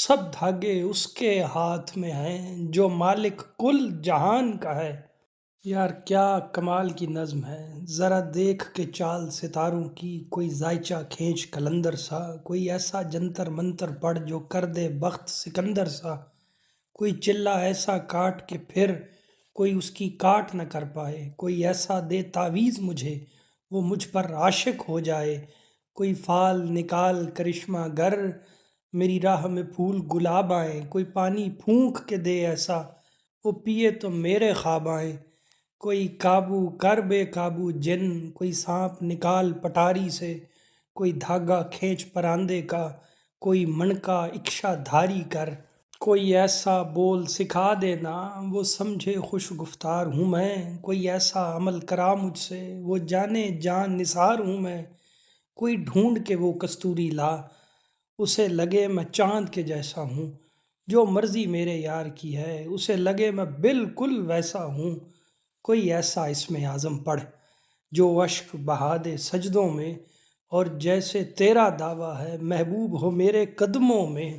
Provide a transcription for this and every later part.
سب دھاگے اس کے ہاتھ میں ہیں جو مالک کل جہان کا ہے۔ یار کیا کمال کی نظم ہے، ذرا دیکھ کے چال ستاروں کی، کوئی زائچہ کھینچ کلندر سا، کوئی ایسا جنتر منتر پڑھ جو کر دے بخت سکندر سا، کوئی چلہ ایسا کاٹ کے پھر کوئی اس کی کاٹ نہ کر پائے، کوئی ایسا دے تعویذ مجھے وہ مجھ پر عاشق ہو جائے، کوئی فال نکال کرشمہ گر میری راہ میں پھول گلاب آئیں، کوئی پانی پھونک کے دے ایسا وہ پیے تو میرے خواب آئیں، کوئی قابو کر بے قابو جن، کوئی سانپ نکال پٹاری سے، کوئی دھاگا کھینچ پراندے کا، کوئی منکا اکشا دھاری کر، کوئی ایسا بول سکھا دینا وہ سمجھے خوش گفتار ہوں میں، کوئی ایسا عمل کرا مجھ سے وہ جانے جان نثار ہوں میں، کوئی ڈھونڈ کے وہ کستوری لا اسے لگے میں چاند کے جیسا ہوں، جو مرضی میرے یار کی ہے اسے لگے میں بالکل ویسا ہوں، کوئی ایسا اسم اعظم پڑھ جو اشک بہا دے سجدوں میں، اور جیسے تیرا دعویٰ ہے محبوب ہو میرے قدموں میں۔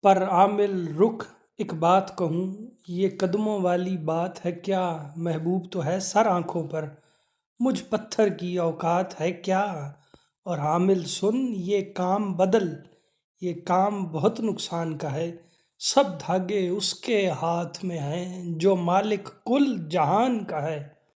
پر عامل رخ ایک بات کہوں، یہ قدموں والی بات ہے کیا، محبوب تو ہے سر آنکھوں پر، مجھ پتھر کی اوقات ہے کیا، اور عامل سن یہ کام بدل، یہ کام بہت نقصان کا ہے، سب دھاگے اس کے ہاتھ میں ہیں جو مالک کل جہان کا ہے۔